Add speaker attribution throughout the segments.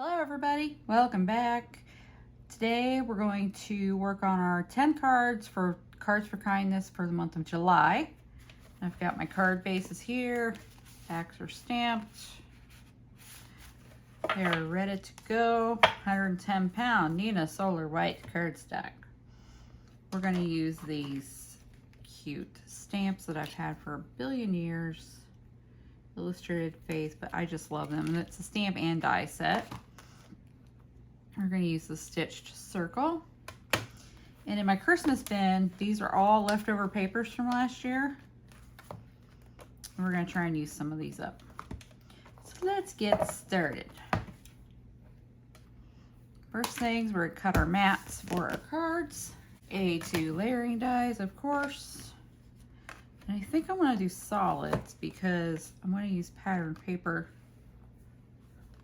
Speaker 1: Hello everybody, welcome back. Today we're going to work on our 10 cards for Cards for Kindness for the month of July. I've got my card bases here, backs are stamped. They're ready to go. 110 pound Nina Solar White cardstock. We're going to use these cute stamps that I've had for a billion years. Illustrated face, but I just love them. And it's a stamp and die set. We're going to use the stitched circle. And in my Christmas bin, these are all leftover papers from last year. And we're going to try and use some of these up. So let's get started. First things, we're going to cut our mats for our cards. A2 layering dies, of course. And I think I'm going to do solids because I'm going to use pattern paper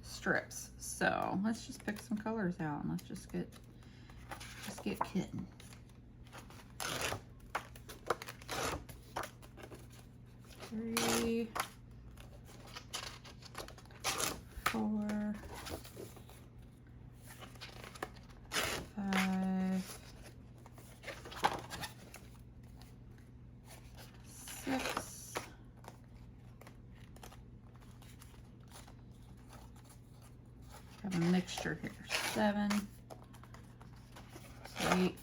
Speaker 1: strips. So let's just pick some colors out and let's just get kidding. Three, 4, 5, 6, 'Have a mixture here. 7, 8,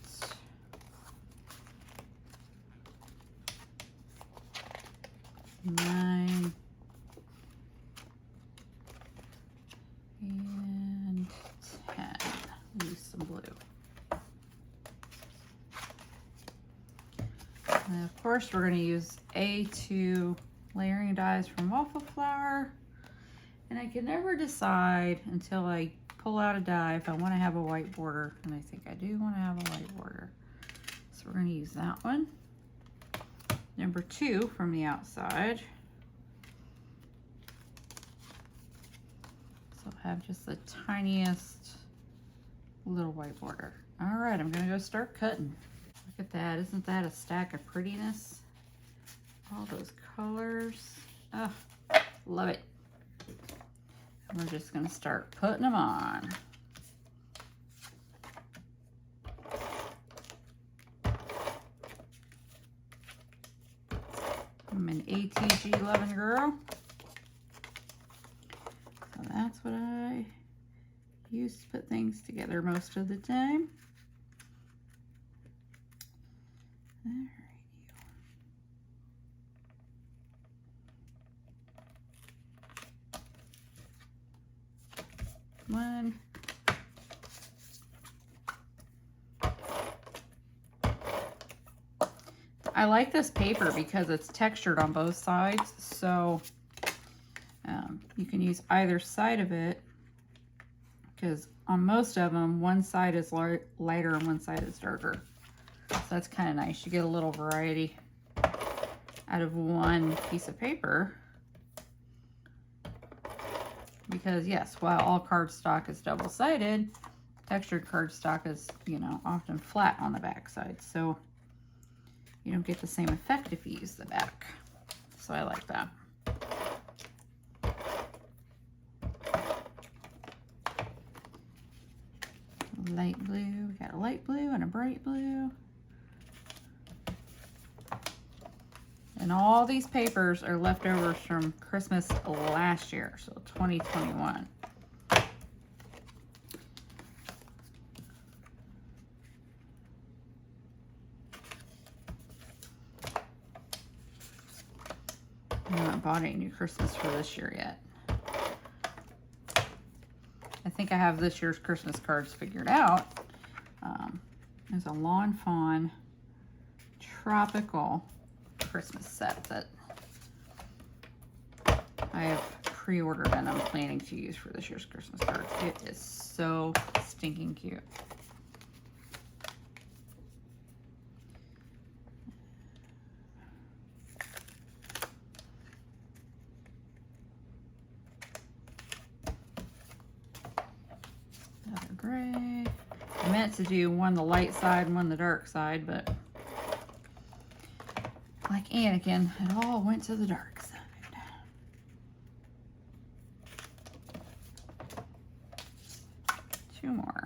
Speaker 1: 9, and 10. Use some blue. And of course, we're going to use A2 layering dies from Waffle Flower. And I can never decide until I pull out a die if I want to have a white border. And I think I do want to have a white border. So we're going to use that one. Number 2 from the outside. So I'll have just the tiniest little white border. All right, I'm going to go start cutting. Look at that. Isn't that a stack of prettiness? All those colors. Oh, love it. We're just going to start putting them on. I'm an ATG loving girl. So that's what I use to put things together most of the time. One. I like this paper because it's textured on both sides, so you can use either side of it, because on most of them, one side is lighter and one side is darker. So that's kind of nice. You get a little variety out of one piece of paper. Because yes, while all cardstock is double-sided, textured cardstock is, often flat on the back side. So you don't get the same effect if you use the back. So I like that. Light blue, we got a light blue and a bright blue. And all these papers are leftovers from Christmas last year, so 2021. I'm not bought any new Christmas for this year yet. I think I have this year's Christmas cards figured out. There's a Lawn Fawn tropical Christmas set that I have pre-ordered and I'm planning to use for this year's Christmas cards. It is so stinking cute. Another gray. I meant to do one the light side and one the dark side, but like Anakin, it all went to the dark side. 2 more.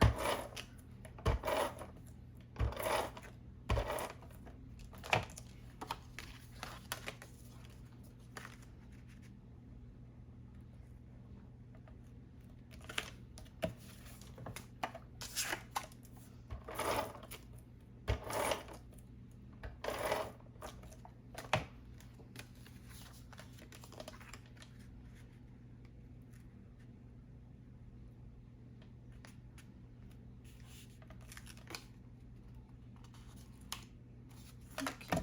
Speaker 1: Okay,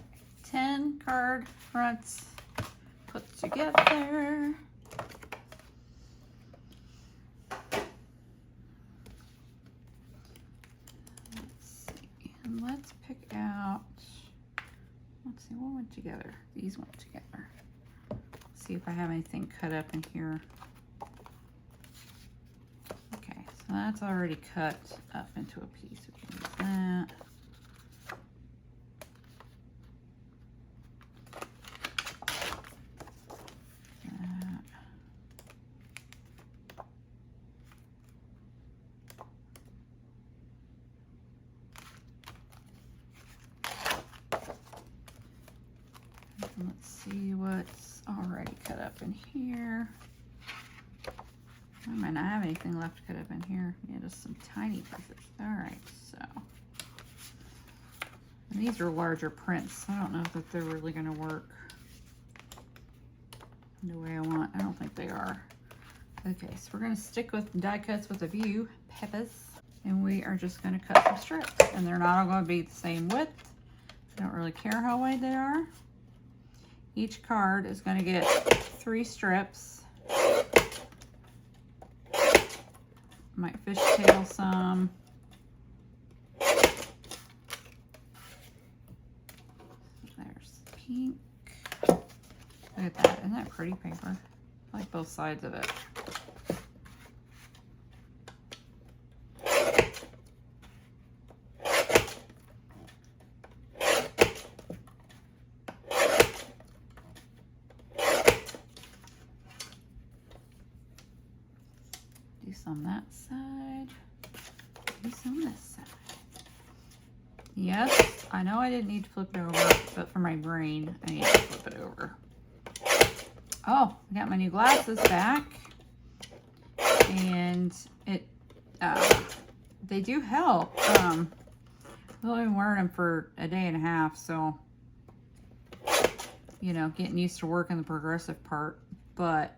Speaker 1: 10 card fronts put together. Let's pick out, let's see, what went together? These went together. Let's see if I have anything cut up in here. Okay, so that's already cut up into a piece. We can use that. Let's see what's already cut up in here. I might not have anything left cut up in here. Yeah, just some tiny pieces. All right, so. And these are larger prints. I don't know that they're really gonna work the way I want. I don't think they are. Okay, so we're gonna stick with die cuts with a view, peppers. And we are just gonna cut some strips. And they're not all gonna be the same width. I don't really care how wide they are. Each card is going to get 3 strips. Might fishtail some. There's pink. Look at that. Isn't that pretty paper? I like both sides of it. Do some that side, do some this side. Yes, I know I didn't need to flip it over, but for my brain, I need to flip it over. Oh, I got my new glasses back, and they do help. I've only been wearing them for a day and a half, so, you know, getting used to working the progressive part, but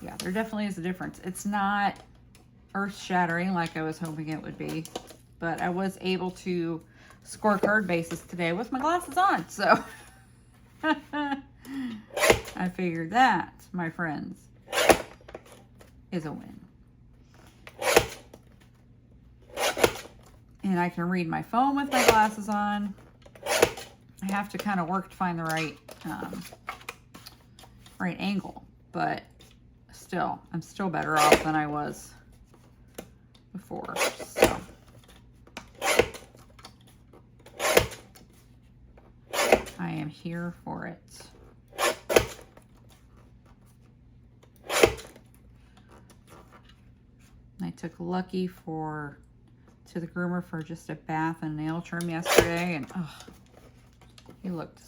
Speaker 1: yeah, there definitely is a difference. It's not earth-shattering like I was hoping it would be, but I was able to score card bases today with my glasses on, so I figured that, my friends, is a win. And I can read my phone with my glasses on. I have to kind of work to find the right angle, but still, I'm still better off than I was before, so. I am here for it. I took Lucky to the groomer for just a bath and nail trim yesterday, and oh, he looked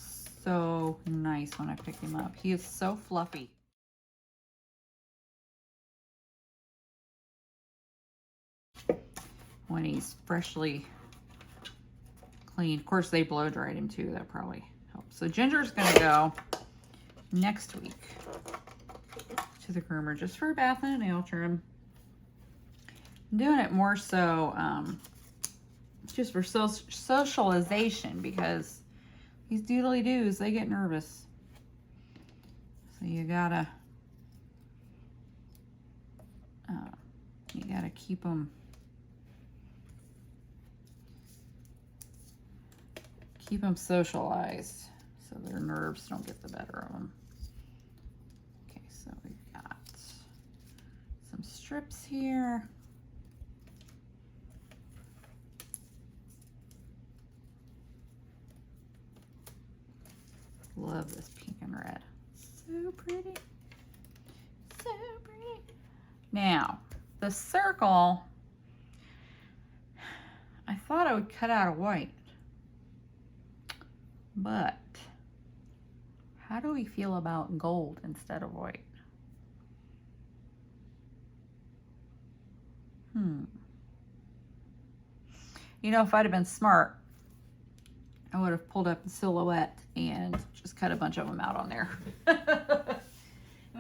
Speaker 1: so nice when I picked him up. He is so fluffy. When he's freshly clean. Of course, they blow dried him too. That probably helps. So Ginger's going to go next week to the groomer just for a bath and a nail trim. I'm doing it more so just for socialization, because these doodly-doos, they get nervous. So you gotta keep them socialized so their nerves don't get the better of them. Okay, so we've got some strips here. Love this pink and red. So pretty. So pretty. Now, the circle, I thought I would cut out a white, but how do we feel about gold instead of white? You know, if I'd have been smart, I would have pulled up the silhouette and just cut a bunch of them out on there. Am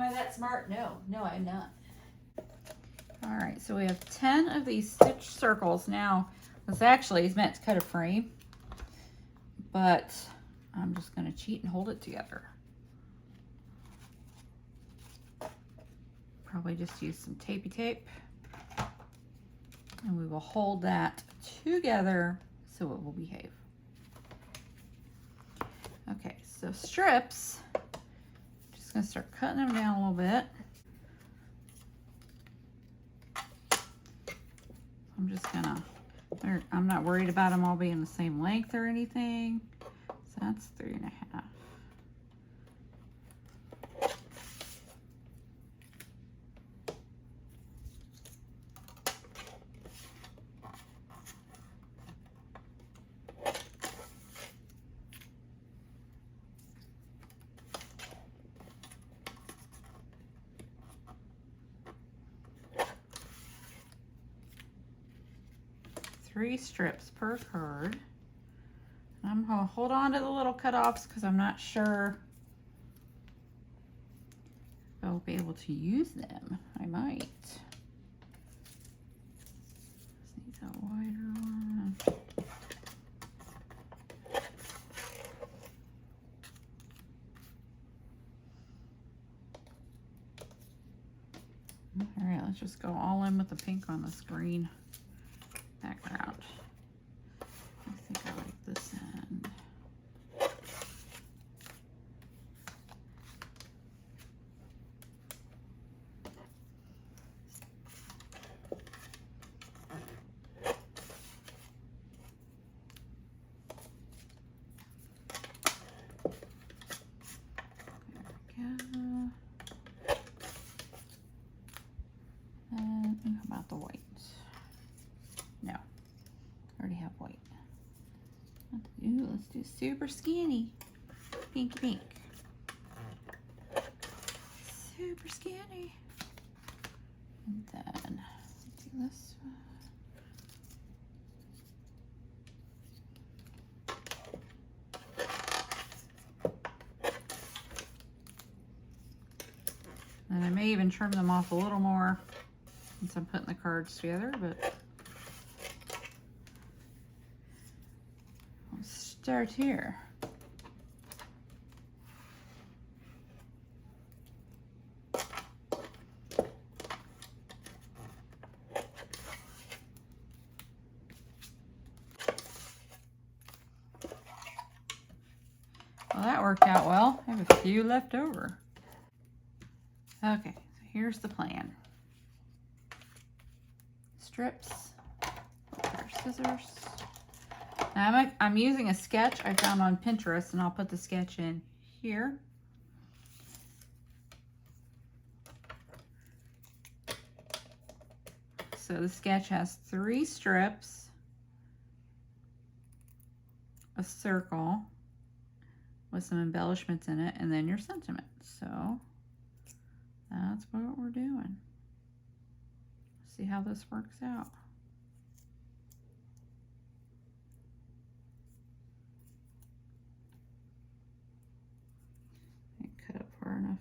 Speaker 1: I that smart? No, I'm not. All right, so we have 10 of these stitched circles. Now, this actually is meant to cut a frame, but I'm just going to cheat and hold it together. Probably just use some tapey tape. And we will hold that together so it will behave. Okay, so strips, just gonna start cutting them down a little bit. I'm just gonna, I'm not worried about them all being the same length or anything. So that's 3.5. Three strips per card. I'm going to hold on to the little cutoffs because I'm not sure if I'll be able to use them. I might. These are wider one. All right, let's just go all in with the pink on this green background. I think I like this end. There we go. And how about the white? No, I already have white. Ooh, let's do super skinny. Pinky pink. Super skinny. And then let's do this one. And I may even trim them off a little more since I'm putting the cards together, but I'll start here. Well, that worked out well. I have a few left over. Okay, so here's the plan. Strips, pair of scissors. Now I'm using a sketch I found on Pinterest, and I'll put the sketch in here. So the sketch has 3 strips, a circle with some embellishments in it, and then your sentiment. So that's what we're doing. See how this works out. Cut it far enough.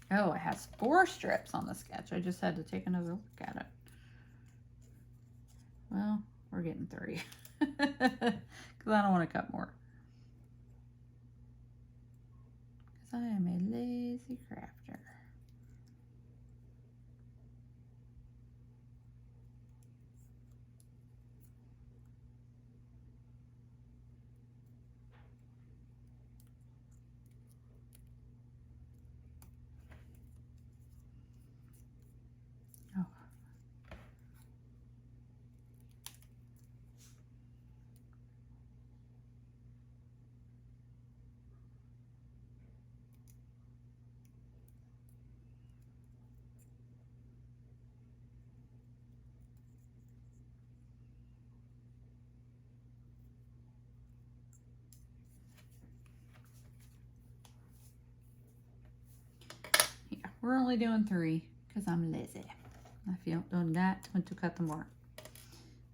Speaker 1: Oh, it has 4 strips on the sketch. I just had to take another look at it. Well, we're getting 3 because I don't want to cut more. Because I am a lazy crafter. We're only doing 3 because I'm lazy. I do not want to cut them more.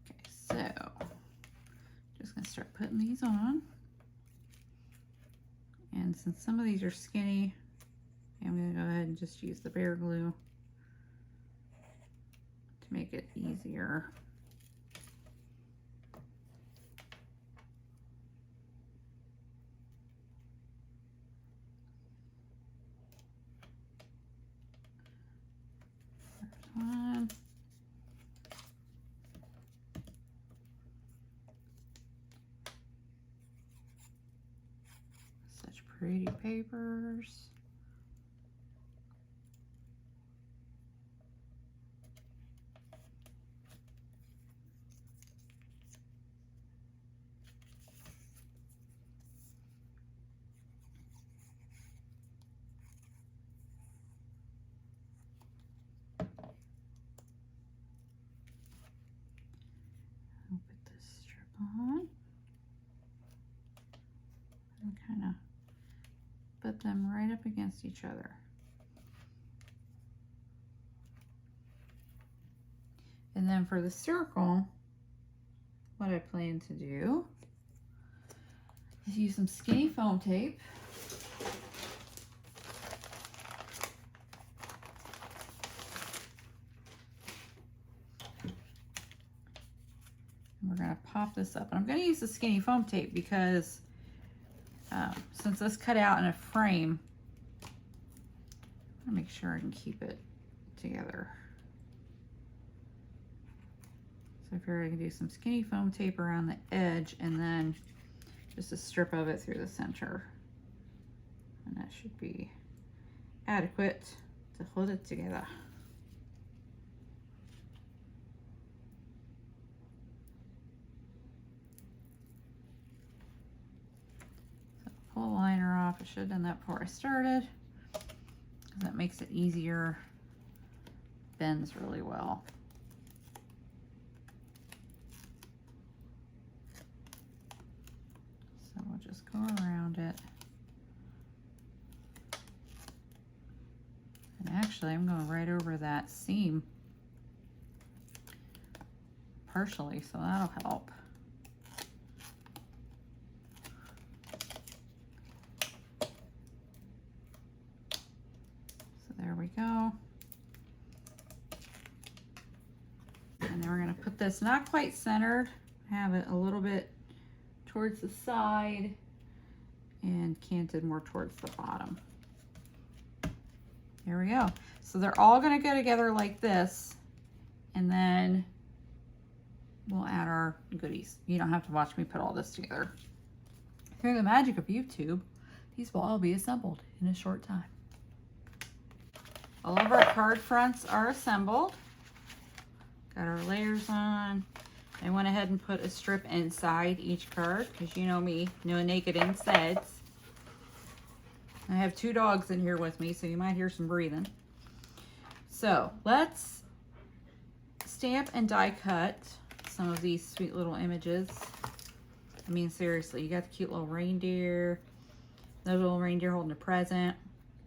Speaker 1: Okay, so just gonna start putting these on. And since some of these are skinny, I'm gonna go ahead and just use the Bear Glue to make it easier. One. Such pretty papers. I'll put this strip on and kind of put them right up against each other. And then for the circle, what I plan to do is use some skinny foam tape. And we're gonna pop this up. And I'm gonna use the skinny foam tape because since this cut out in a frame, I'm gonna make sure I can keep it together. So I figured I can do some skinny foam tape around the edge and then just a strip of it through the center. And that should be adequate to hold it together. So pull the liner off. I should have done that before I started, because that makes it easier. Bends really well. So we'll just go around it. And actually, I'm going right over that seam partially, so that'll help. So there we go. And then we're going to put this not quite centered, have it a little bit towards the side and canted more towards the bottom. There we go. So they're all going to go together like this, and then we'll add our goodies. You don't have to watch me put all this together. Through the magic of YouTube, these will all be assembled in a short time. All of our card fronts are assembled. Got our layers on. I went ahead and put a strip inside each card because you know me, no naked insides. I have 2 dogs in here with me, so you might hear some breathing. So let's stamp and die cut some of these sweet little images. I mean, seriously, you got the cute little reindeer, another little reindeer holding a present,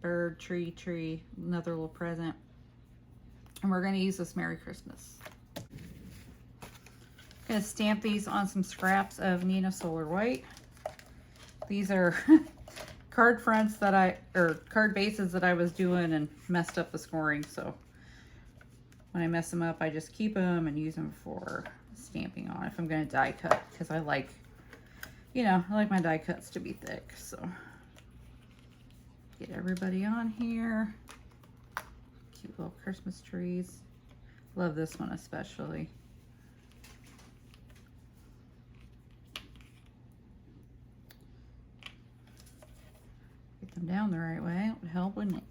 Speaker 1: bird, tree, another little present. And we're going to use this Merry Christmas. I'm going to stamp these on some scraps of Neenah Solar White. These are card fronts that card bases that I was doing and messed up the scoring. So when I mess them up, I just keep them and use them for stamping on if I'm going to die cut, because I like, you know, I like my die cuts to be thick. So get everybody on here. Cute little Christmas trees. Love this one especially. Get them down the right way. It would help, wouldn't it?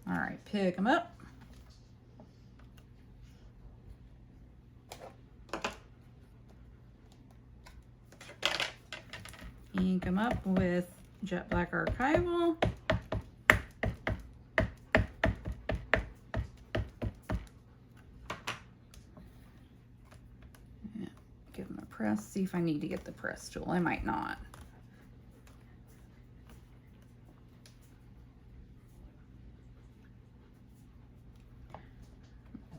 Speaker 1: All right, pick them up. ink them up with Jet Black Archival. Yeah, give them a press. See if I need to get the press tool. I might not.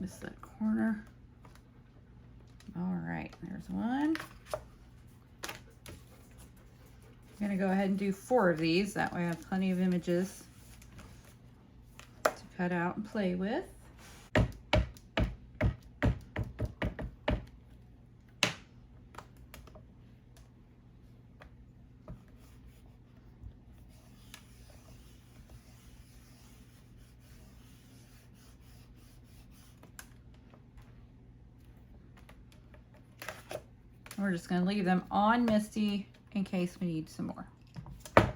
Speaker 1: Miss that corner. All right, there's one. I'm gonna go ahead and do 4 of these. That way I have plenty of images to cut out and play with. We're just gonna leave them on Misty in case we need some more. All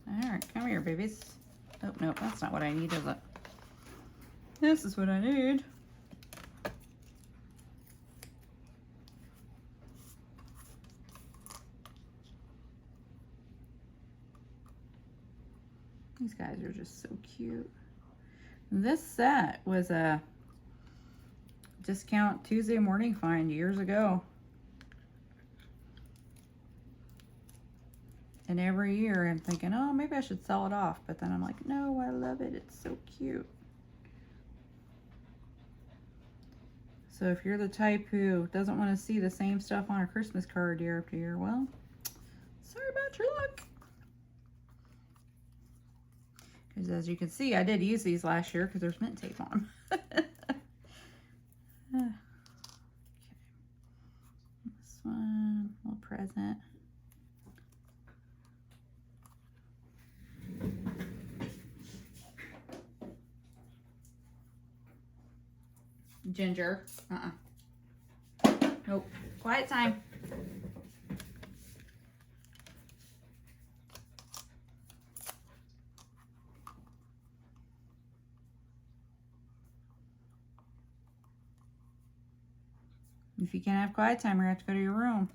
Speaker 1: right, come here, babies. Oh, no, that's not what I need, is it? This is what I need. These guys are just so cute. This set was a discount Tuesday morning find years ago. And every year I'm thinking, oh, maybe I should sell it off. But then I'm like, no, I love it. It's so cute. So if you're the type who doesn't want to see the same stuff on a Christmas card year after year, well, sorry about your luck. Because as you can see, I did use these last year because there's mint tape on them. Okay. This one, little present. Ginger. Nope. Quiet time. If you can't have quiet time, you're gonna have to go to your room.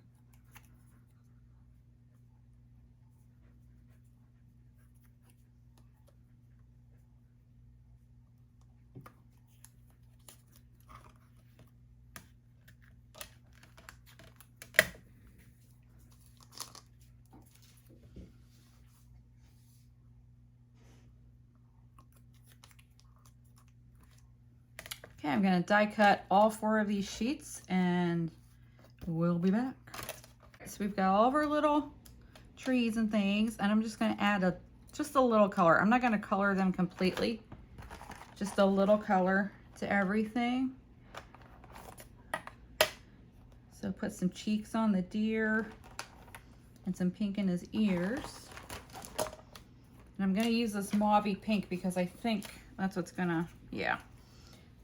Speaker 1: Okay, I'm gonna die cut all 4 of these sheets and we'll be back. So we've got all of our little trees and things, and I'm just gonna add just a little color. I'm not gonna color them completely, just a little color to everything. So put some cheeks on the deer and some pink in his ears. And I'm gonna use this mauvey pink because I think that's what's gonna, yeah,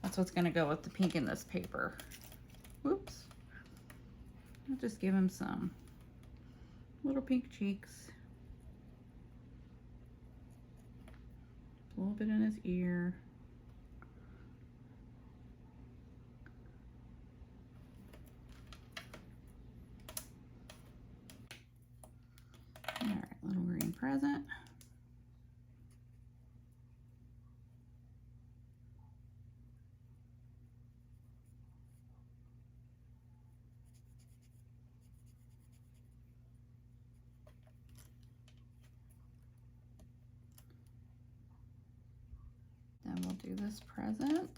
Speaker 1: that's what's gonna go with the pink in this paper. Whoops. I'll just give him some little pink cheeks. A little bit in his ear. All right, little green present. Then we'll do this present.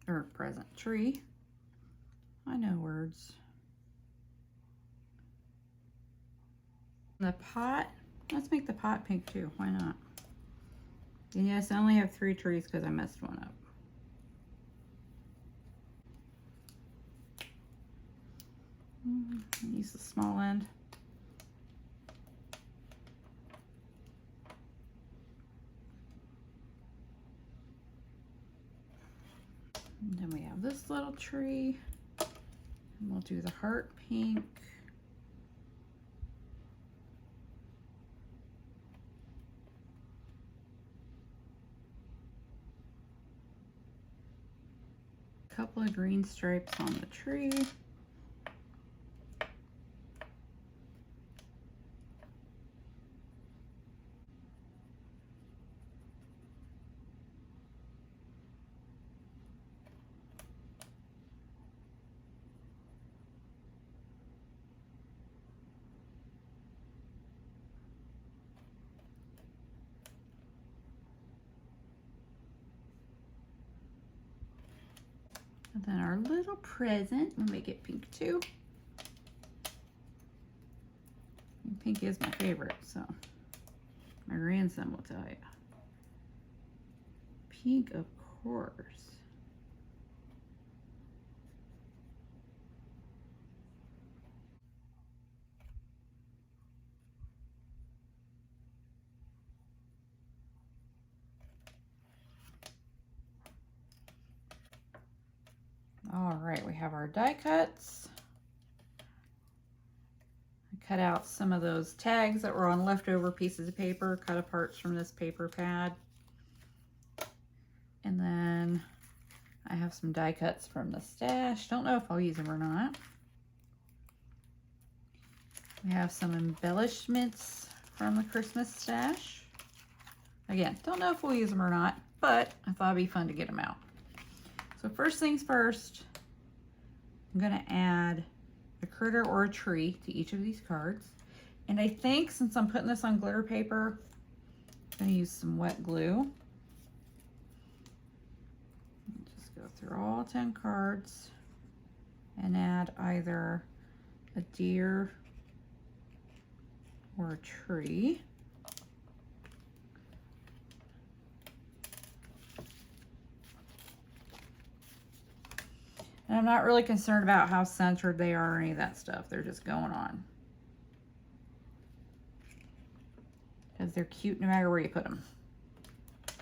Speaker 1: Or present tree. I know words. The pot, let's make the pot pink too, why not? And yes, I only have 3 trees because I messed one up. Use the small end. And then we have this little tree. And we'll do the heart pink. couple of green stripes on the tree. And then our little present, we'll make it pink too. And pink is my favorite, so my grandson will tell you. Pink, of course. All right, we have our die cuts. I cut out some of those tags that were on leftover pieces of paper, cut apart from this paper pad. And then I have some die cuts from the stash. Don't know if I'll use them or not. We have some embellishments from the Christmas stash. Again, don't know if we'll use them or not, but I thought it'd be fun to get them out. So first things first, I'm gonna add a critter or a tree to each of these cards. And I think since I'm putting this on glitter paper, I'm gonna use some wet glue. Just go through all 10 cards and add either a deer or a tree. And I'm not really concerned about how centered they are or any of that stuff. They're just going on. Because they're cute no matter where you put them.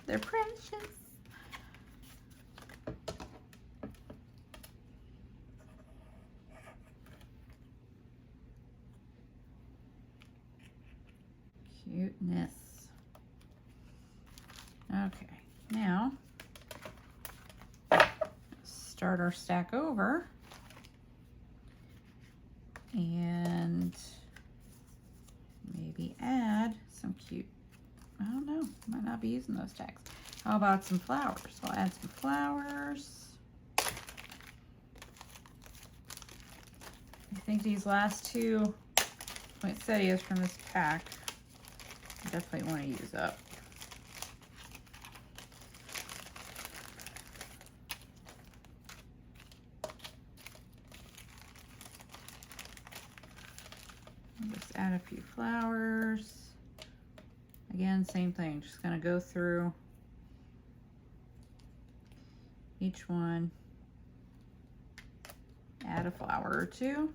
Speaker 1: They're precious. Cuteness. Okay, now start our stack over and maybe add some cute, I don't know, might not be using those tags. How about some flowers? I'll add some flowers. I think these last two poinsettias from this pack I definitely want to use up. Just add a few flowers. Again, same thing, just gonna go through each one, add a flower or two.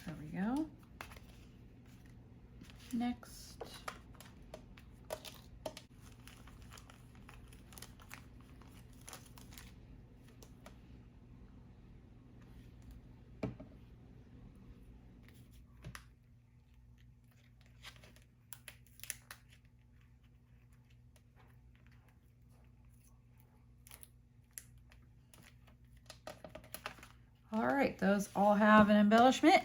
Speaker 1: There we go. Next. All right, those all have an embellishment.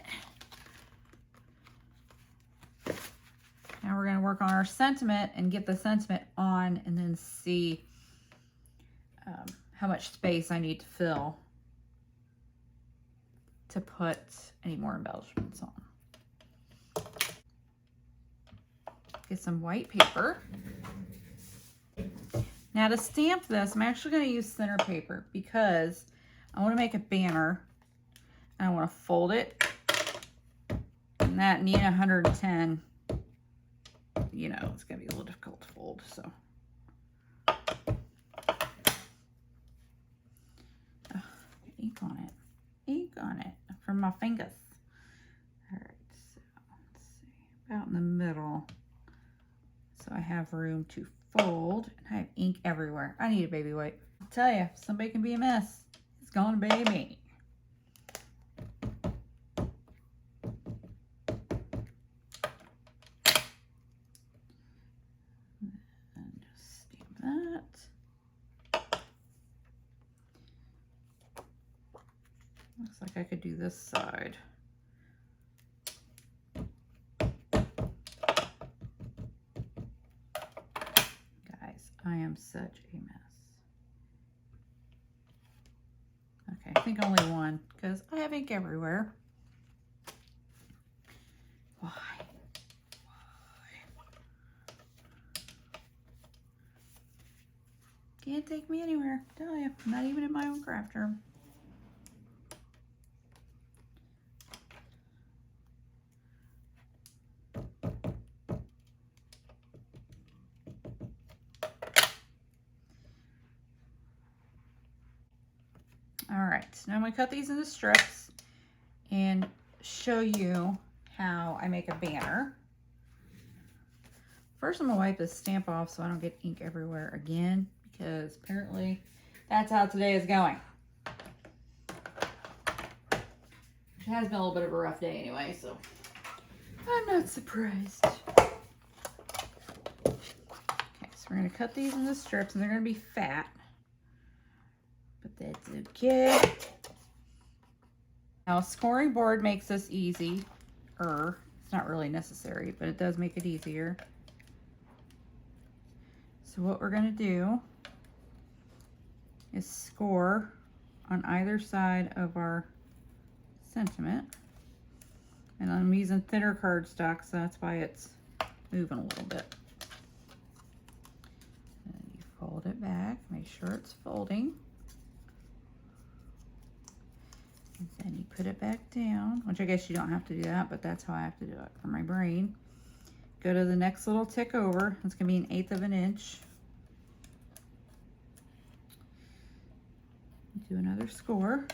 Speaker 1: Now we're going to work on our sentiment and get the sentiment on and then see how much space I need to fill to put any more embellishments on. Get some white paper. Now to stamp this, I'm actually going to use center paper because I want to make a banner. I want to fold it. And that Nina 110, you know, it's going to be a little difficult to fold, so. Oh, ink on it. Ink on it from my fingers. All right, so let's see. About in the middle. So I have room to fold. And I have ink everywhere. I need a baby wipe. I'll tell you, if somebody can be a mess, it's gonna be me. And just stamp that. Looks like I could do this side. Guys, I am such a mess. Okay, I think only one, because I have ink everywhere. Why? Can't take me anywhere, I tell you. Not even in my own craft room. All right, now I'm gonna cut these into strips and show you how I make a banner. First, I'm gonna wipe this stamp off so I don't get ink everywhere again, because apparently that's how today is going. It has been a little bit of a rough day anyway, so I'm not surprised. Okay, so we're gonna cut these into strips, and they're gonna be fat. But that's okay. Now, a scoring board makes this easier. It's not really necessary, but it does make it easier. So what we're going to do is score on either side of our sentiment. And I'm using thinner cardstock, so that's why it's moving a little bit. And you fold it back, make sure it's folding. And then you put it back down, which I guess you don't have to do that, but that's how I have to do it for my brain. Go to the next little tick over. It's going to be 1/8 of an inch. Do another score.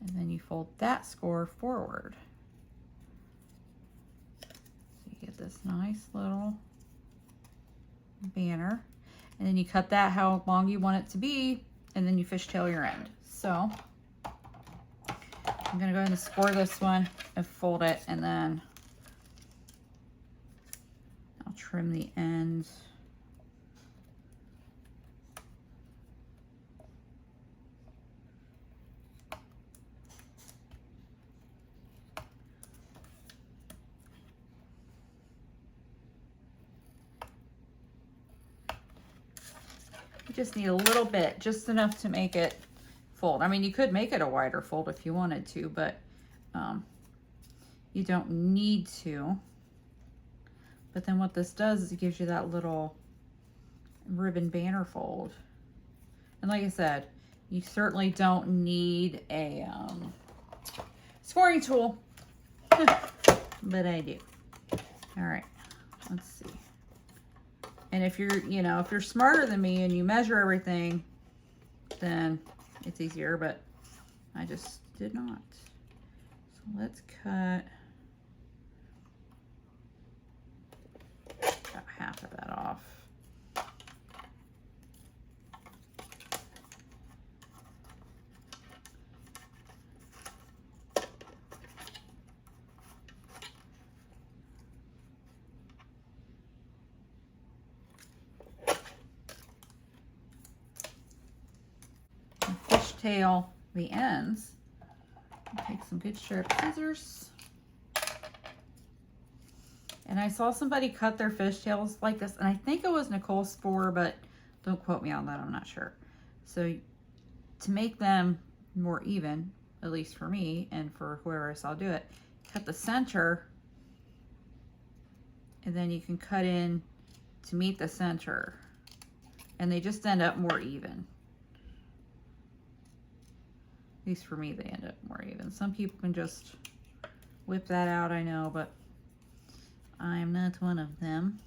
Speaker 1: And then you fold that score forward. So you get this nice little banner. And then you cut that how long you want it to be, and then you fishtail your end. So I'm gonna go ahead and score this one and fold it, and then I'll trim the ends. You just need a little bit, just enough to make it fold. I mean, you could make it a wider fold if you wanted to, but you don't need to. But then what this does is it gives you that little ribbon banner fold. And like I said, you certainly don't need a scoring tool, but I do. All right, let's see. And if you're, if you're smarter than me and you measure everything, then it's easier, but I just did not. So let's cut about half of that off. Fishtail the ends. Take some good sharp scissors. And I saw somebody cut their fishtails like this, and I think it was Nicole Spohr, but don't quote me on that, I'm not sure. So to make them more even, at least for me and for whoever I saw do it, cut the center, and then you can cut in to meet the center, and they just end up more even. At least for me, they end up more even. Some people can just whip that out, I know, but I'm not one of them.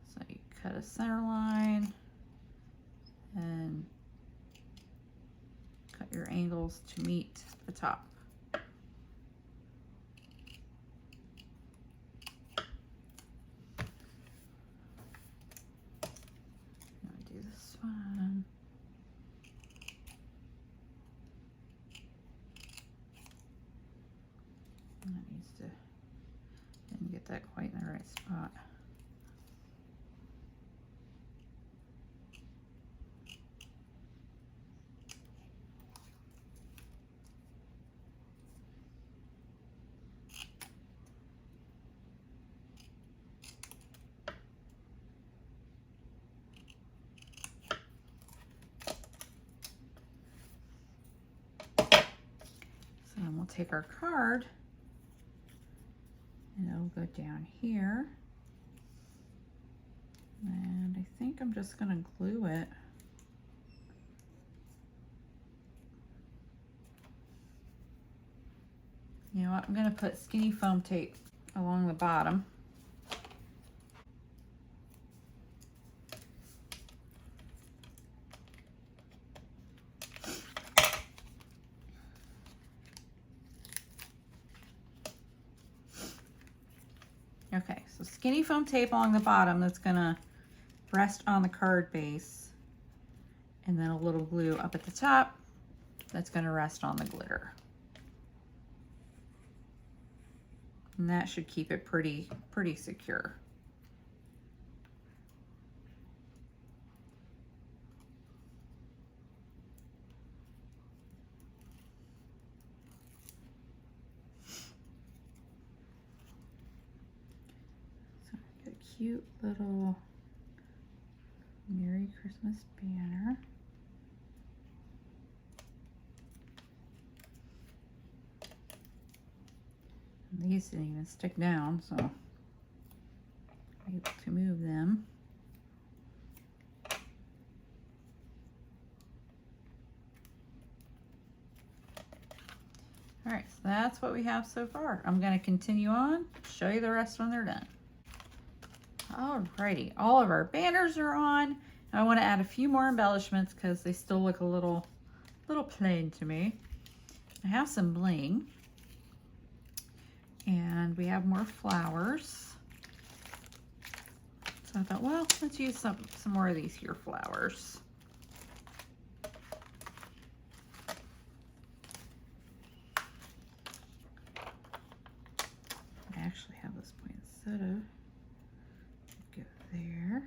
Speaker 1: So you cut a center line and cut your angles to meet the top. didn't get that quite in the right spot. So then we'll take our card and it'll go down here. And I think I'm just gonna glue it. You know what, I'm gonna put skinny foam tape along the bottom. Okay, so skinny foam tape along the bottom that's gonna rest on the card base, and then a little glue up at the top that's gonna rest on the glitter. And that should keep it pretty secure. Cute little Merry Christmas banner. And these didn't even stick down, so I'm able to move them. All right, so that's what we have so far. I'm going to continue on, show you the rest when they're done. Alrighty, all of our banners are on. I want to add a few more embellishments because they still look a little plain to me. I have some bling, and we have more flowers. So I thought, well, let's use some more of these here flowers. I actually have this poinsettia. Go there.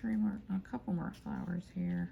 Speaker 1: Put a couple more flowers here.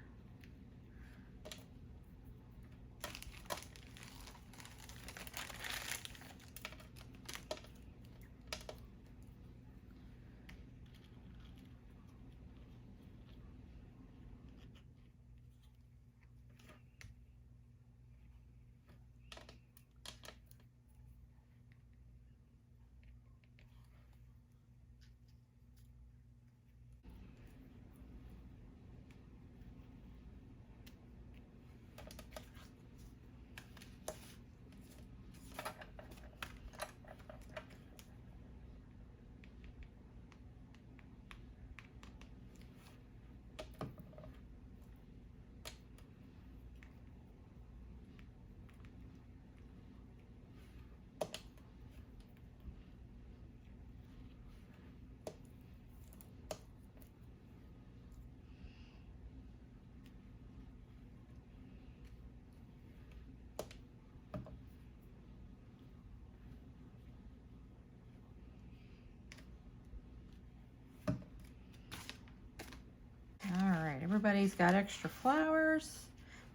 Speaker 1: Everybody's got extra flowers.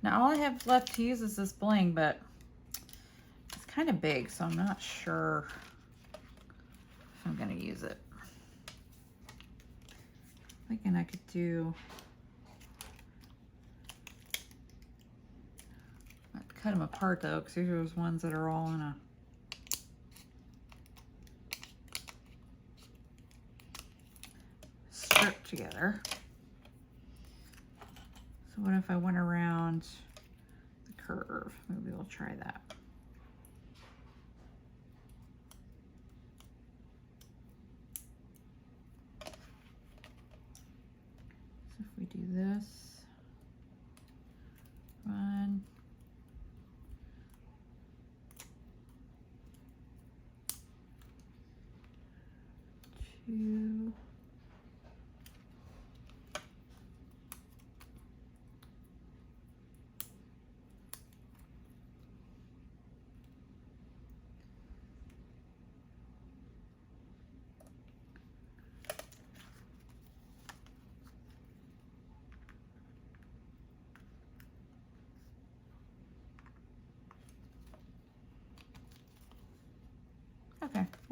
Speaker 1: Now all I have left to use is this bling, but it's kind of big, so I'm not sure if I'm gonna use it. I'm thinking I could do, I'd cut them apart though, because these are those ones that are all in a strip together. So what if I went around the curve? Maybe we'll try that. So if we do this, 1, 2,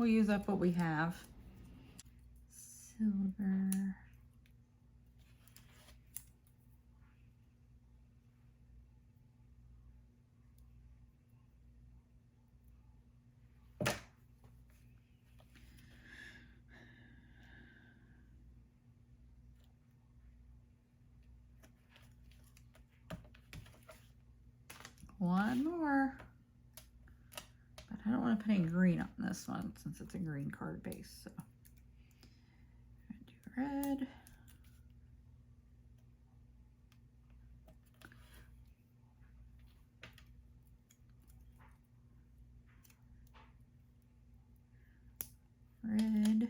Speaker 1: we'll use up what we have. Silver. One more. But I don't want to put any green on this one since it's a green card base. So I'm gonna do red. Red.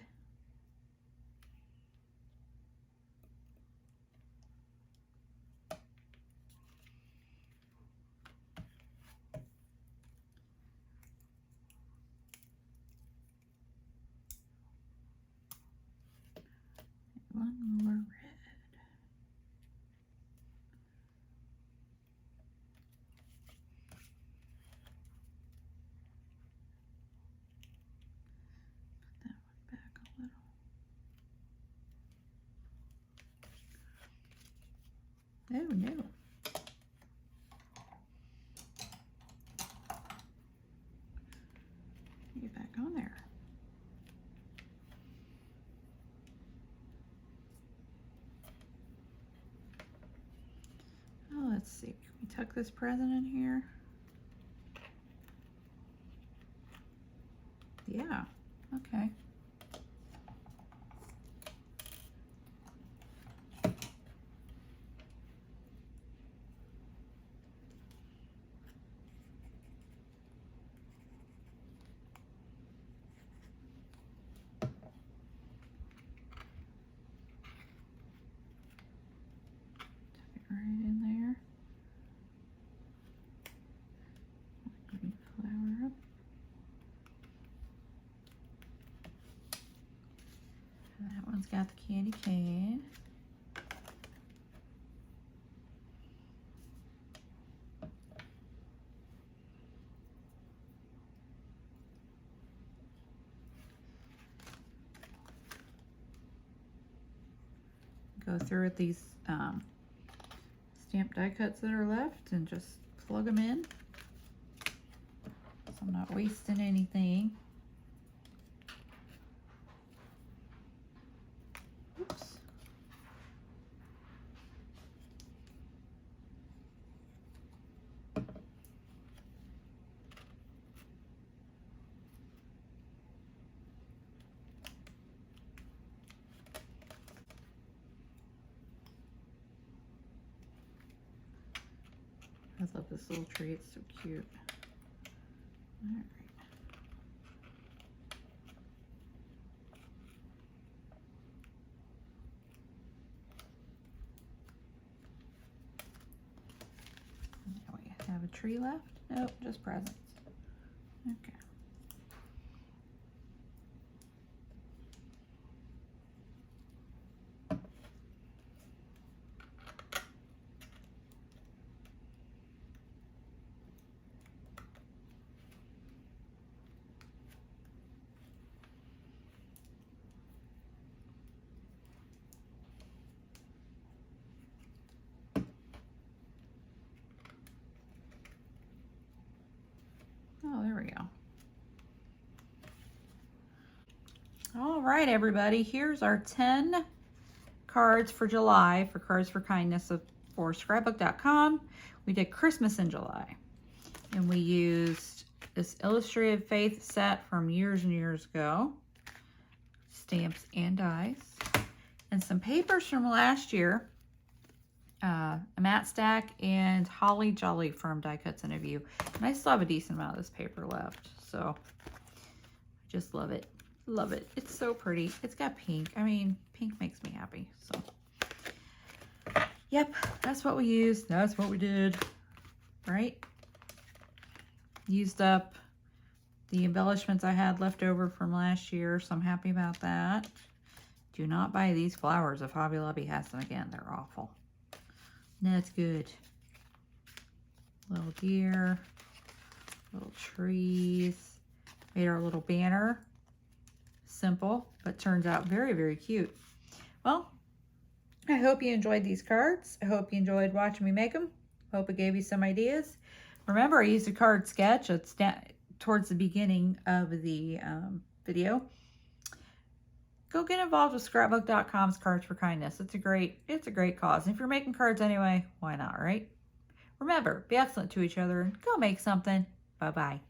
Speaker 1: One more red. Put that one back a little. Oh no. Get back on there. Oh, let's see. Can we tuck this present in here? Yeah, okay. Right in there. Green flower up. And that one's got the candy cane. Go through with these stamp die cuts that are left and just plug them in. So I'm not wasting anything. Oops. I love this little tree, it's so cute. All right. Now we have a tree left? Nope, just presents. Okay. Oh, there we go. All right, everybody, here's our 10 cards for July for Cards for Kindness for scrapbook.com. We did Christmas in July, and we used this Illustrated Faith set from years and years ago, stamps and dies, and some papers from last year, a matte stack and Holly Jolly from Die Cuts and a View. And I still have a decent amount of this paper left, so I just love it. Love it. It's so pretty. It's got pink. I mean, pink makes me happy. So, yep, that's what we used. That's what we did, right? Used up the embellishments I had left over from last year, so I'm happy about that. Do not buy these flowers if Hobby Lobby has them again. They're awful. That's good. Little deer, little trees. Made our little banner simple, but turns out very, very cute. Well, I hope you enjoyed these cards. I hope you enjoyed watching me make them. Hope it gave you some ideas. Remember, I used a card sketch. It's towards the beginning of the video. Go get involved with scrapbook.com's Cards for Kindness. It's a great cause. And if you're making cards anyway, why not, right? Remember, be excellent to each other and go make something. Bye-bye.